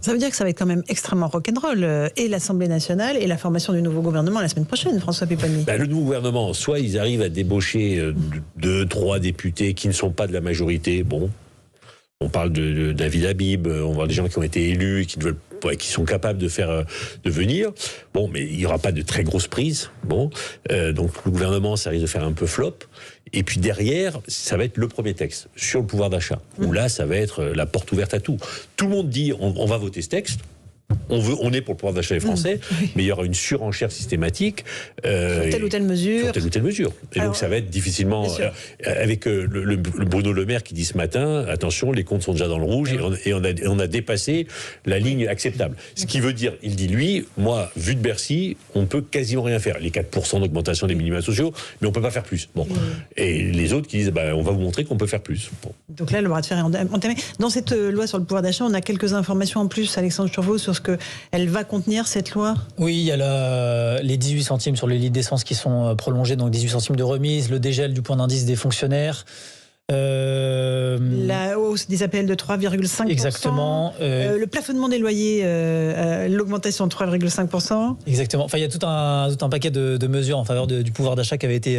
Ça veut dire que ça va être quand même extrêmement rock'n'roll, et l'Assemblée nationale et la formation du nouveau gouvernement la semaine prochaine, François Pupponi. Le nouveau gouvernement, soit ils arrivent à débaucher 2, 3 députés qui ne sont pas de la majorité, bon, on parle de David Habib, on voit des gens qui ont été élus, qui sont capables de venir. Bon, mais il n'y aura pas de très grosses prises. Bon, donc le gouvernement, ça risque de faire un peu flop. Et puis derrière, ça va être le premier texte sur le pouvoir d'achat. Où là, ça va être la porte ouverte à tout. Tout le monde dit, on va voter ce texte. On est pour le pouvoir d'achat des Français, mais il y aura une surenchère systématique sur telle ou telle mesure. Sur telle ou telle mesure. Et donc ça va être difficilement... avec le Bruno Le Maire qui dit ce matin, attention, les comptes sont déjà dans le rouge et on a dépassé la ligne acceptable. Ce qui veut dire, il dit lui, moi, vu de Bercy, on peut quasiment rien faire. Les 4% d'augmentation des minima sociaux, mais on peut pas faire plus. Bon. Et les autres qui disent, on va vous montrer qu'on peut faire plus. Bon. Donc là, le bras de fer est entamé. Dans cette loi sur le pouvoir d'achat, on a quelques informations en plus, Alexandre Turvaux, sur ce qu'elle va contenir, cette loi. Oui, il y a les 18 centimes sur les litres d'essence qui sont prolongés, donc 18 centimes de remise, le dégel du point d'indice des fonctionnaires. La hausse des APL de 3,5%. Exactement. Le plafonnement des loyers, l'augmentation de 3,5%. Exactement. Enfin, il y a tout un paquet de mesures en faveur du pouvoir d'achat qui avait été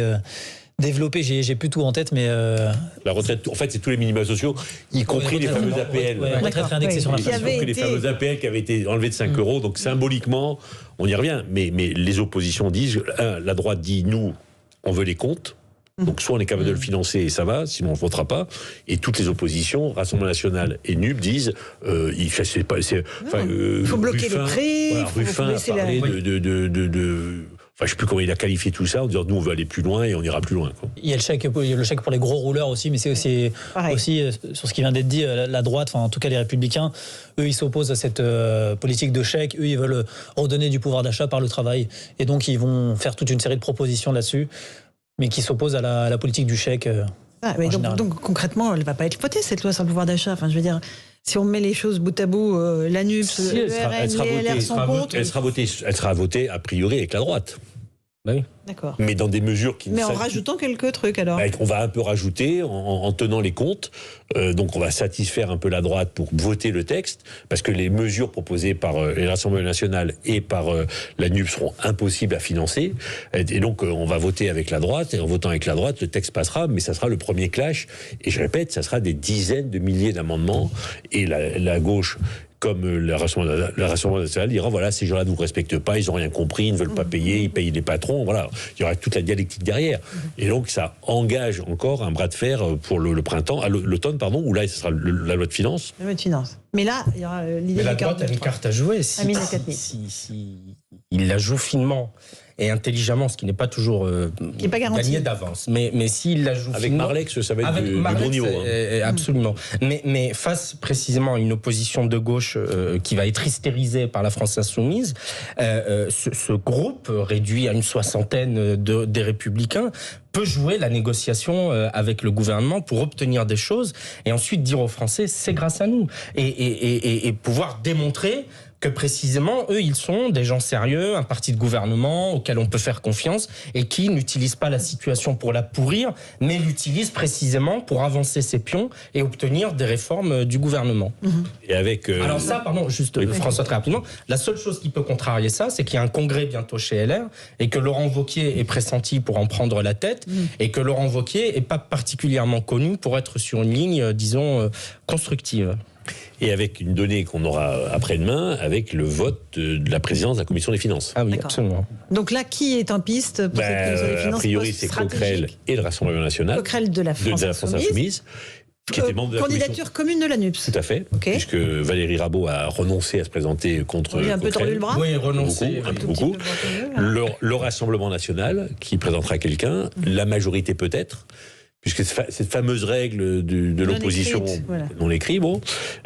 développé. J'ai plus tout en tête, mais... La retraite, en fait, c'est tous les minima sociaux, y compris les fameux APL. Retraite réindexée sur l'inflation. Y compris les fameux APL qui avaient été enlevés de 5 euros. Donc symboliquement, on y revient. Mais les oppositions disent, la droite dit, nous, on veut les comptes. Donc soit on est capable de le financer et ça va, sinon on ne votera pas. Et toutes les oppositions, Rassemblement National et NUP, disent il faut bloquer les prix. Voilà, Ruffin a parlé je ne sais plus comment il a qualifié tout ça, en disant nous on veut aller plus loin et on ira plus loin. Quoi. Il y a le chèque pour les gros rouleurs aussi, mais c'est aussi sur ce qui vient d'être dit, la droite, enfin en tout cas les Républicains, eux ils s'opposent à cette politique de chèque, eux ils veulent redonner du pouvoir d'achat par le travail. Et donc ils vont faire toute une série de propositions là-dessus, mais qui s'opposent à la politique du chèque. Donc concrètement, elle ne va pas être votée cette loi sur le pouvoir d'achat. Enfin, je veux dire, si on met les choses bout à bout, l'ANUPS, le RN, les LR sont contre. Elle sera votée a priori avec la droite. Oui. D'accord. Mais dans des mesures qui... Mais en rajoutant quelques trucs alors. On va un peu rajouter en tenant les comptes. Donc on va satisfaire un peu la droite pour voter le texte, parce que les mesures proposées par l'Assemblée nationale et par la NUP seront impossibles à financer. Et donc on va voter avec la droite, et en votant avec la droite, le texte passera, mais ça sera le premier clash. Et je répète, ça sera des dizaines de milliers d'amendements. Et la gauche... comme le Rassemblement national dira, voilà, ces gens-là ne nous respectent pas, ils n'ont rien compris, ils ne veulent pas payer, ils payent les patrons, voilà. Il y aura toute la dialectique derrière. Et donc, ça engage encore un bras de fer pour l'automne, où là, ce sera la loi de finances. La loi de finances. Mais là, il y aura l'idée de la droite a une carte à jouer. Si il la joue finement et intelligemment, ce qui n'est pas toujours gagné d'avance. Mais s'il la joue avec finement... Avec Marlex, ça va être du bon niveau. Absolument. Mais face précisément à une opposition de gauche qui va être hystérisée par la France insoumise, ce groupe réduit à une soixantaine des Républicains peut jouer la négociation avec le gouvernement pour obtenir des choses et ensuite dire aux Français c'est grâce à nous et pouvoir démontrer que précisément, eux, ils sont des gens sérieux, un parti de gouvernement auquel on peut faire confiance et qui n'utilise pas la situation pour la pourrir, mais l'utilise précisément pour avancer ses pions et obtenir des réformes du gouvernement. Et avec... Alors ça, pardon, juste François, très rapidement, la seule chose qui peut contrarier ça, c'est qu'il y a un congrès bientôt chez LR et que Laurent Wauquiez est pressenti pour en prendre la tête et que Laurent Wauquiez n'est pas particulièrement connu pour être sur une ligne, disons, constructive. Et avec une donnée qu'on aura après-demain, avec le vote de la présidence de la Commission des Finances. Ah oui, absolument. Donc là, qui est en piste pour cette Commission des Finances? A priori, c'est Coquerel et le Rassemblement national. Coquerel de la France Insoumise. Qui était membre de la candidature commune de l'ANUPS. Tout à fait. Okay. Puisque Valérie Rabault a renoncé à se présenter contre Coquerel. Un peu tordu le bras. Oui, renoncé. Beaucoup. Le Rassemblement national, qui présentera quelqu'un, la majorité peut-être. Puisque cette fameuse règle de l'opposition non écrite,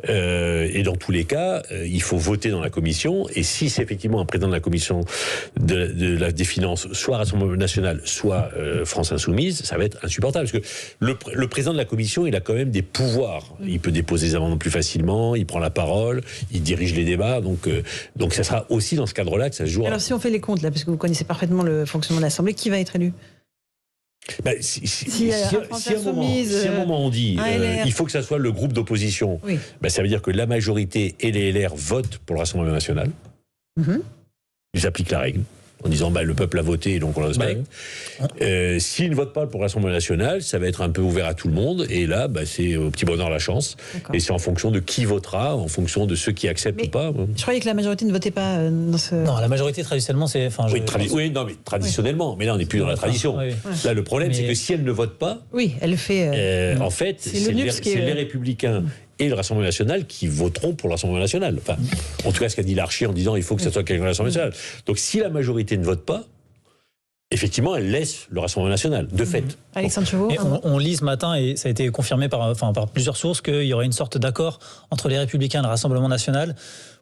et dans tous les cas, il faut voter dans la commission, et si c'est effectivement un président de la commission des finances, soit Rassemblement national, soit France Insoumise, ça va être insupportable, parce que le président de la commission, il a quand même des pouvoirs. Il peut déposer des amendements plus facilement, il prend la parole, il dirige les débats, donc ça sera aussi dans ce cadre-là que ça se jouera. Alors si on fait les comptes, là, parce que vous connaissez parfaitement le fonctionnement de l'Assemblée, qui va être élu ? Si à un moment on dit il faut que ça soit le groupe d'opposition, ça veut dire que la majorité et les LR votent pour le Rassemblement national. Ils appliquent la règle en disant le peuple a voté, donc on le respecte. S'ils ne votent pas pour le Rassemblement national, ça va être un peu ouvert à tout le monde, et là, c'est au petit bonheur la chance. Et c'est en fonction de qui votera, en fonction de ceux qui acceptent ou pas. Je croyais que la majorité ne votait pas dans ce... Non, la majorité, traditionnellement, c'est... mais traditionnellement. Mais là, on n'est plus dans la tradition. Là, le problème, c'est que si elle ne vote pas... elle fait... en fait, c'est les Républicains et le Rassemblement national qui voteront pour le Rassemblement national. Enfin, en tout cas, ce qu'a dit Larcher en disant il faut que ça soit quelqu'un de l'Assemblée nationale. Donc, si la majorité ne vote pas, effectivement, elle laisse le Rassemblement national, de fait. Alexandre Chevaux. On lit ce matin, et ça a été confirmé par plusieurs sources, qu'il y aurait une sorte d'accord entre les Républicains et le Rassemblement national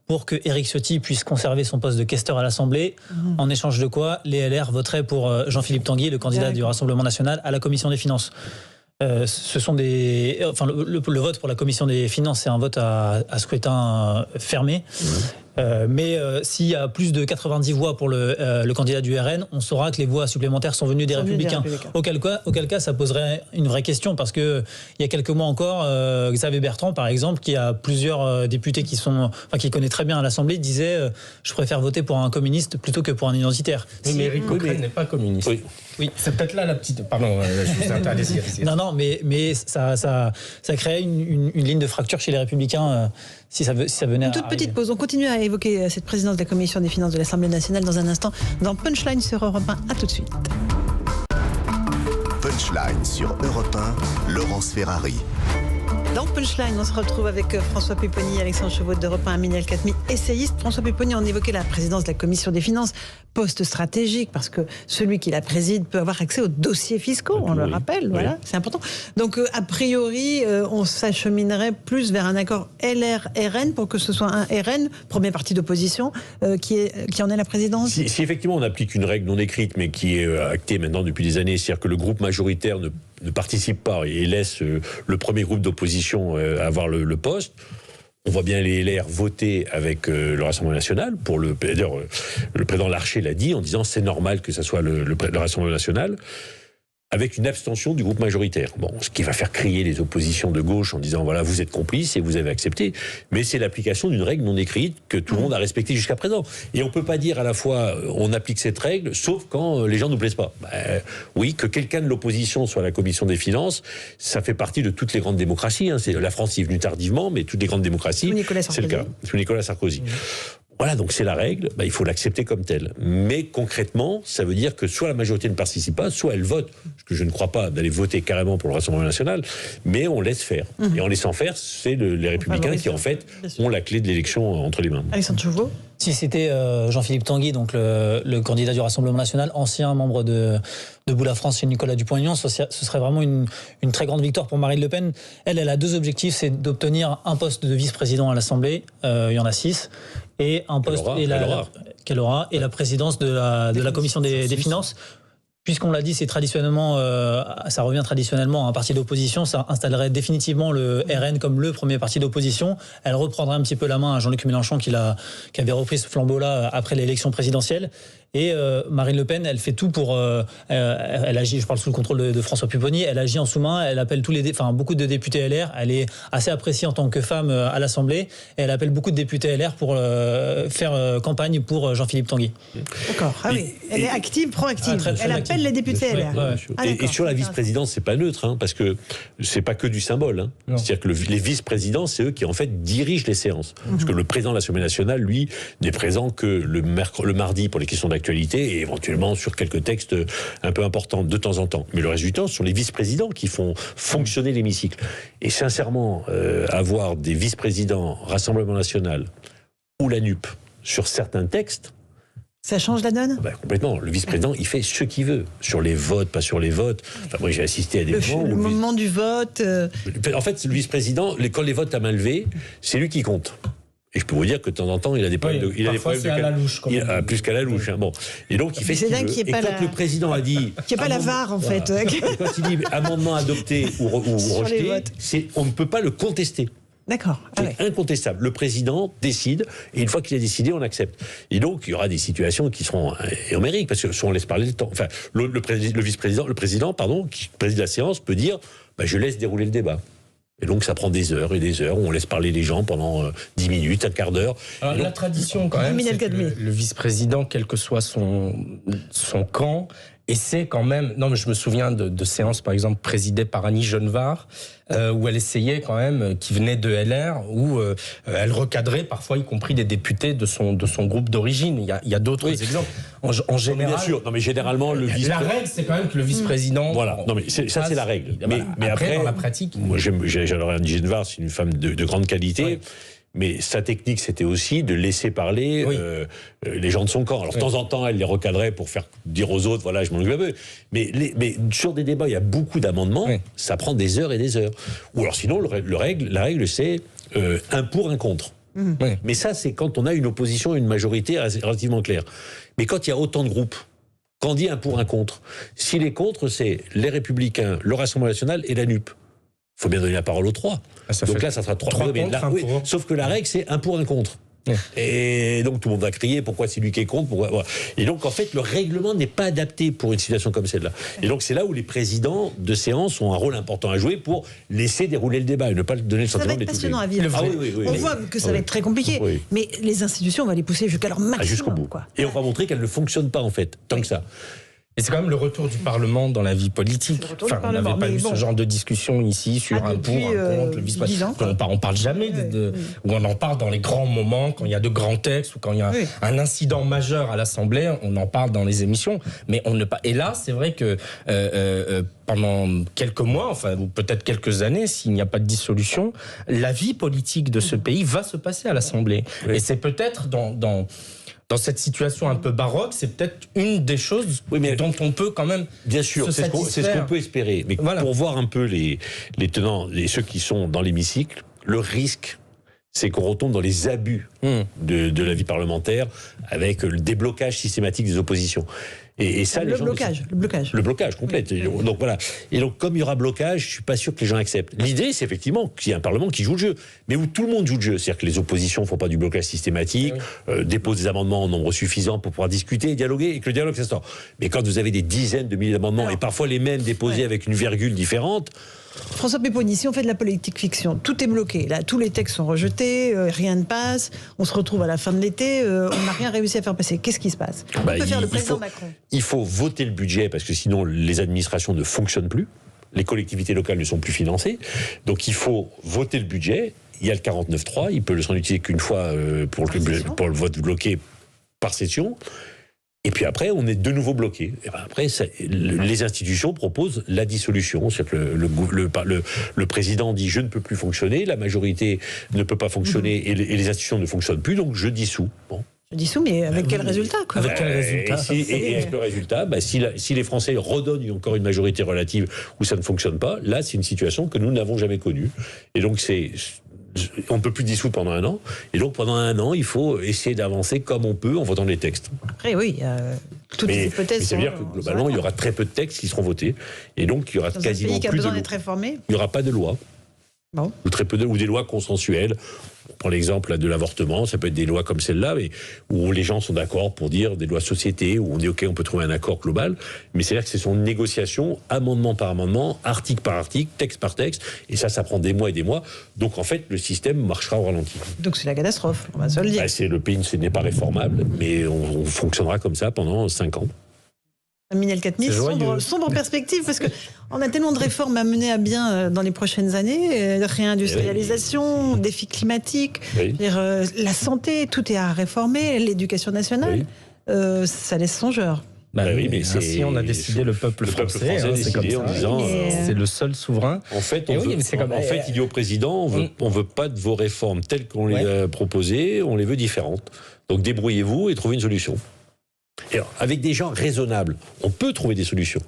pour que Éric Ciotti puisse conserver son poste de questeur à l'Assemblée, en échange de quoi les LR voteraient pour Jean-Philippe Tanguy, le candidat du Rassemblement national, à la Commission des finances. Ce sont le vote pour la Commission des finances, c'est un vote à scrutin fermé. Mais s'il y a plus de 90 voix pour le candidat du RN, on saura que les voix supplémentaires sont venues des Républicains. Auquel cas, ça poserait une vraie question, parce que il y a quelques mois encore, Xavier Bertrand, par exemple, qui a plusieurs députés qui connaît très bien à l'Assemblée, disait je préfère voter pour un communiste plutôt que pour un identitaire. Mais Éric Coquerel n'est pas communiste. Oui. C'est peut-être là la petite... Pardon, je vous interdis. Non, mais ça crée une ligne de fracture chez les Républicains si ça venait à... Une toute petite pause. On continue à évoquer cette présidence de la Commission des finances de l'Assemblée nationale dans un instant dans Punchline sur Europe 1. À tout de suite. Punchline sur Europe 1, Laurence Ferrari. Dans Punchline, on se retrouve avec François Pupponi, Alexandre Chevaux d'Europe 1, Amine El-Khatmi, essayiste. François Pupponi, on évoquait la présidence de la Commission des finances, poste stratégique, parce que celui qui la préside peut avoir accès aux dossiers fiscaux, on le rappelle, voilà, c'est important. Donc, a priori, on s'acheminerait plus vers un accord LR-RN pour que ce soit un RN, premier parti d'opposition, qui en est la présidence. Si effectivement on applique une règle non écrite, mais qui est actée maintenant depuis des années, c'est-à-dire que le groupe majoritaire ne participe pas et laisse le premier groupe d'opposition avoir le poste. On voit bien les LR voter avec le Rassemblement national. D'ailleurs, le président Larcher l'a dit en disant c'est normal que ça soit le Rassemblement national, avec une abstention du groupe majoritaire. Bon, ce qui va faire crier les oppositions de gauche en disant voilà, vous êtes complices et vous avez accepté. Mais c'est l'application d'une règle non écrite que tout le monde a respectée jusqu'à présent. Et on ne peut pas dire à la fois on applique cette règle, sauf quand les gens ne nous plaisent pas. Oui, que quelqu'un de l'opposition soit à la Commission des finances, ça fait partie de toutes les grandes démocraties. La France y est venue tardivement, mais toutes les grandes démocraties, c'est le cas. Sous Nicolas Sarkozy. Voilà, donc c'est la règle, il faut l'accepter comme telle. Mais concrètement, ça veut dire que soit la majorité ne participe pas, soit elle vote, ce que je ne crois pas d'aller voter carrément pour le Rassemblement national, mais on laisse faire. Et en laissant faire, c'est les Républicains qui, en fait, ont la clé de l'élection entre les mains. Alexandre Chevaux. Si c'était Jean-Philippe Tanguy, donc le candidat du Rassemblement national, ancien membre de Debout la France chez Nicolas Dupont-Aignan, ce serait vraiment une très grande victoire pour Marine Le Pen. Elle a deux objectifs, c'est d'obtenir un poste de vice-président à l'Assemblée, il y en a 6, et un poste qu'elle aura, et la présidence de la Commission des finances. Puisqu'on l'a dit, c'est traditionnellement, ça revient traditionnellement à un parti d'opposition, ça installerait définitivement le RN comme le premier parti d'opposition. Elle reprendrait un petit peu la main à Jean-Luc Mélenchon qui avait repris ce flambeau-là après l'élection présidentielle. Et Marine Le Pen, elle fait tout pour... elle agit, je parle sous le contrôle de François Pupponi, elle agit en sous-main, elle appelle beaucoup de députés LR, elle est assez appréciée en tant que femme à l'Assemblée, et elle appelle beaucoup de députés LR pour faire campagne pour Jean-Philippe Tanguy. D'accord, elle est active, proactive, elle appelle les députés LR. Et sur la vice-présidence, c'est pas neutre, parce que c'est pas que du symbole. C'est-à-dire que les vice-présidents, c'est eux qui en fait dirigent les séances. Parce que le président de l'Assemblée nationale, lui, n'est présent que le mardi pour les questions d'actualité et éventuellement sur quelques textes un peu importants de temps en temps. Mais le reste du temps, ce sont les vice-présidents qui font fonctionner l'hémicycle. Et sincèrement, avoir des vice-présidents Rassemblement national ou la NUP sur certains textes, ça change la donne ? Complètement. Le vice-président, il fait ce qu'il veut. Sur les votes, pas sur les votes. Enfin, moi, j'ai assisté à des moments... Le moment du vote... En fait, le vice-président, quand les votes à main levée, c'est lui qui compte. Et je peux vous dire que de temps en temps, il a des problèmes de... Il a des problèmes à la louche. Plus qu'à la louche. Bon. Et donc, il fait ce qu'il veut. Et quand le président a dit... Qu'il n'y ait pas la VAR, en fait. Quand il dit amendement adopté ou rejeté, on ne peut pas le contester. D'accord. C'est incontestable. Le président décide, et une fois qu'il a décidé, on accepte. Et donc, il y aura des situations qui seront homériques, parce que soit on laisse parler le temps. Enfin, le vice-président, le président, qui préside la séance, peut dire je laisse dérouler le débat. Et donc, ça prend des heures et des heures où on laisse parler les gens pendant 10 minutes, un quart d'heure. Alors, la tradition, quand même, c'est que le vice-président, quel que soit son camp, essaie quand même... Non, mais je me souviens de séances, par exemple, présidées par Annie Genevard, où elle essayait quand même, qui venait de LR, où elle recadrait parfois, y compris des députés de son groupe d'origine. Il y a d'autres exemples. En général... Bien sûr. Non, mais généralement, la règle, c'est quand même que le vice-président... Voilà. Non, mais ça, c'est la règle. Mais après, dans la pratique... Moi, j'adore Annie Genevard, c'est une femme de grande qualité. Oui. Mais sa technique, c'était aussi de laisser parler les gens de son camp. Alors, de temps en temps, elle les recadrait pour faire dire aux autres, voilà, je m'en occupe un peu. Mais sur des débats, il y a beaucoup d'amendements, ça prend des heures et des heures. Ou alors, sinon, la règle, c'est un pour, un contre. Mais ça, c'est quand on a une opposition et une majorité relativement claire. Mais quand il y a autant de groupes, quand on dit un pour, un contre, si les contre, c'est les Républicains, le Rassemblement national et la NUP. Il faut bien donner la parole aux trois. Donc là, ça sera trois contre, sauf que la règle, c'est un pour, un contre. Et donc tout le monde va crier pourquoi c'est lui qui est contre. Voilà. Et donc en fait, le règlement n'est pas adapté pour une situation comme celle-là. Et donc c'est là où les présidents de séance ont un rôle important à jouer pour laisser dérouler le débat et ne pas donner le sentiment d'étouffer. Ça va être passionnant à vivre. On voit que ça va être très compliqué. Mais les institutions, on va les pousser jusqu'à leur maximum. Jusqu'au bout. Et on va montrer qu'elles ne fonctionnent pas en fait, tant que ça. Et c'est quand même le retour du Parlement dans la vie politique. Enfin, on n'avait pas eu ce genre de discussion ici sur un pour, un contre, le vice-président. On parle jamais ou on en parle dans les grands moments, quand il y a de grands textes ou quand il y a un incident majeur à l'Assemblée, on en parle dans les émissions. Mais on ne pas. Et là, c'est vrai que pendant quelques mois, enfin ou peut-être quelques années, s'il n'y a pas de dissolution, la vie politique de ce pays va se passer à l'Assemblée. Et c'est peut-être dans cette situation un peu baroque, c'est peut-être une des choses dont on peut quand même bien sûr, c'est ce qu'on peut espérer. Mais pour voir un peu les tenants, ceux qui sont dans l'hémicycle, le risque, c'est qu'on retombe dans les abus de la vie parlementaire avec le déblocage systématique des oppositions. Et ça, le blocage complet. Donc voilà. Et donc comme il y aura blocage, je suis pas sûr que les gens acceptent. L'idée, c'est effectivement qu'il y ait un Parlement qui joue le jeu, mais où tout le monde joue le jeu. C'est-à-dire que les oppositions font pas du blocage systématique, déposent des amendements en nombre suffisant pour pouvoir discuter et dialoguer, et que le dialogue s'instaure. Mais quand vous avez des dizaines de milliers d'amendements et parfois les mêmes déposés avec une virgule différente. François Pipponi, si on fait de la politique fiction, tout est bloqué. Là, tous les textes sont rejetés, rien ne passe. On se retrouve à la fin de l'été, on n'a rien réussi à faire passer. Qu'est-ce qui se passe? On peut faire le président Macron. Il faut voter le budget parce que sinon les administrations ne fonctionnent plus. Les collectivités locales ne sont plus financées. Donc il faut voter le budget. Il y a le 49.3. Il peut s'en utiliser qu'une fois pour le vote bloqué par session. Et puis après, on est de nouveau bloqué. Et ben après, les institutions proposent la dissolution. C'est que le président dit « je ne peux plus fonctionner », la majorité ne peut pas fonctionner et les institutions ne fonctionnent plus, donc je dissous. Bon. Je dissous, mais avec quel résultat quoi. Avec quel résultat et avec le résultat, si les Français redonnent encore une majorité relative où ça ne fonctionne pas, là, c'est une situation que nous n'avons jamais connue. Et donc, on ne peut plus dissoudre pendant un an. Et donc, pendant un an, il faut essayer d'avancer comme on peut en votant les textes. Après, oui, toutes les hypothèses sont... C'est-à-dire que, globalement, il y aura très peu de textes qui seront votés. Et donc, il y aura quasiment plus de... Dans un pays qui a besoin d'être réformé. Il n'y aura pas de loi. Bon. Ou très peu ou des lois consensuelles. On prend l'exemple de l'avortement, ça peut être des lois comme celle-là, mais où les gens sont d'accord pour dire des lois société, où on dit ok, on peut trouver un accord global, mais c'est-à-dire que c'est son négociation, amendement par amendement, article par article, texte par texte, et ça prend des mois et des mois. Donc en fait, le système marchera au ralenti. Donc c'est la catastrophe, on va se le dire. Le pays n'est pas réformable, mais on fonctionnera comme ça pendant 5 ans. Amin El-Khatmi, sombre perspective, parce qu'on a tellement de réformes à mener à bien dans les prochaines années, réindustrialisation, défis climatiques, la santé, tout est à réformer, l'éducation nationale, ça laisse songeur. Oui, mais ainsi on a décidé, le peuple français c'est comme ça, en disant c'est le seul souverain. En fait, il dit au président, on veut pas de vos réformes telles qu'on les a proposées, on les veut différentes. Donc débrouillez-vous et trouvez une solution. Et alors, avec des gens raisonnables, on peut trouver des solutions.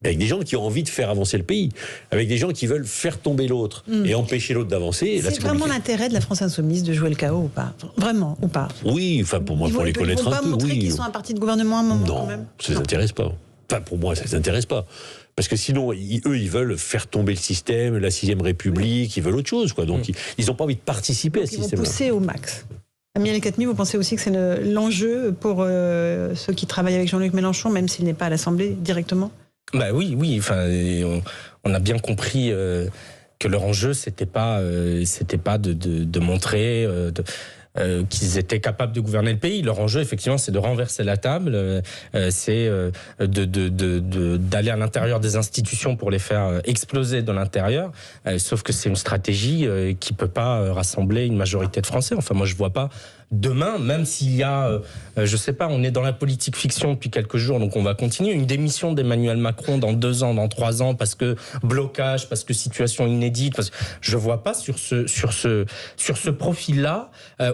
Mais avec des gens qui ont envie de faire avancer le pays, avec des gens qui veulent faire tomber l'autre et empêcher l'autre d'avancer. C'est vraiment l'intérêt de la France insoumise de jouer le chaos ou pas? Vraiment, ou pas? Oui, enfin pour moi, pour les connaître un peu, oui. Ils vont montrer qu'ils sont un parti de gouvernement à un moment quand même. Non, ça ne les intéresse pas. Enfin, pour moi, ça ne les intéresse pas. Parce que sinon, eux, ils veulent faire tomber le système, la 6ème République, ils veulent autre chose, quoi. Donc, ils n'ont pas envie de participer à ce système-là. Ils vont pousser au max. Amine El-Khatmi, vous pensez aussi que c'est l'enjeu pour ceux qui travaillent avec Jean-Luc Mélenchon, même s'il n'est pas à l'Assemblée directement ? Bah oui. Enfin, on a bien compris que leur enjeu, c'était pas de montrer qu'ils étaient capables de gouverner le pays. Leur enjeu, effectivement, c'est de renverser la table, c'est d'aller à l'intérieur des institutions pour les faire exploser de l'intérieur. Sauf que c'est une stratégie qui peut pas rassembler une majorité de Français. Enfin, moi, je vois pas demain, même s'il y a, je sais pas, on est dans la politique fiction depuis quelques jours, donc on va continuer. Une démission d'Emmanuel Macron dans 2 ans, dans 3 ans, parce que blocage, parce que situation inédite. Je vois pas sur ce profil-là,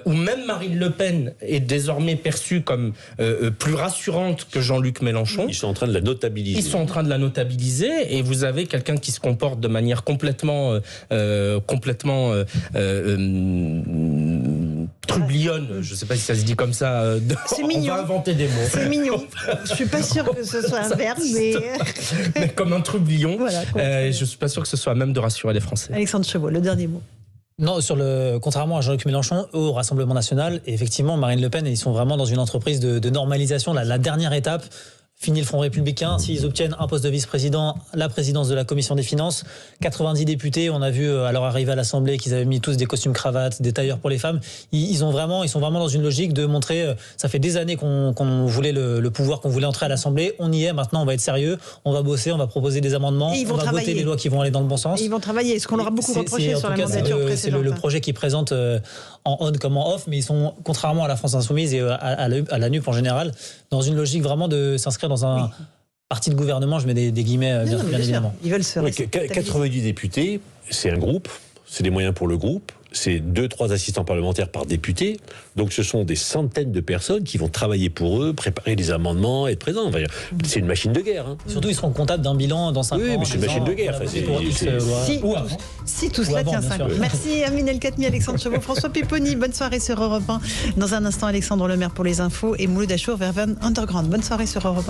où même Marine Le Pen est désormais perçue comme plus rassurante que Jean-Luc Mélenchon. Ils sont en train de la notabiliser. Et vous avez quelqu'un qui se comporte de manière complètement trublionne. Je ne sais pas si ça se dit comme ça. C'est mignon. On va inventer des mots. C'est mignon. Je suis pas sûre que ce soit un verbe, mais comme un trublion. Voilà, je suis pas sûr que ce soit même de rassurer les Français. Alexandre Chevaux, le dernier mot. Non, contrairement à Jean-Luc Mélenchon, au Rassemblement National, et effectivement, Marine Le Pen, ils sont vraiment dans une entreprise de normalisation. La dernière étape, fini le Front républicain. S'ils obtiennent un poste de vice-président, la présidence de la Commission des Finances, 90 députés, on a vu à leur arrivée à l'Assemblée qu'ils avaient mis tous des costumes cravates, des tailleurs pour les femmes. Ils sont vraiment dans une logique de montrer, ça fait des années qu'on voulait le pouvoir, qu'on voulait entrer à l'Assemblée. On y est, maintenant on va être sérieux, on va bosser, on va proposer des amendements, on va voter des lois qui vont aller dans le bon sens. Et ils vont travailler, ce qu'on leur a beaucoup reproché sur la mandature précédente. C'est le projet qu'ils présentent en on comme en off, mais ils sont, contrairement à la France Insoumise et à la NUP en général, dans une logique vraiment de s'inscrire dans un parti de gouvernement, je mets des guillemets, bien évidemment. Ils veulent se 90 députés, c'est un groupe, c'est des moyens pour le groupe, c'est 2-3 assistants parlementaires par député, donc ce sont des centaines de personnes qui vont travailler pour eux, préparer les amendements, être présents. Enfin, c'est une machine de guerre. Surtout, ils seront comptables d'un bilan dans 5 ans. Oui, mais c'est une machine de guerre. Si tout cela tient 5 ans. Merci Amine El-Khatmi, Alexandre Chevaux, François Pipponi. Bonne soirée sur Europe 1. Dans un instant, Alexandre Lemaire pour les infos et Mouloud Achour vers Van Underground. Bonne soirée sur Europe 1.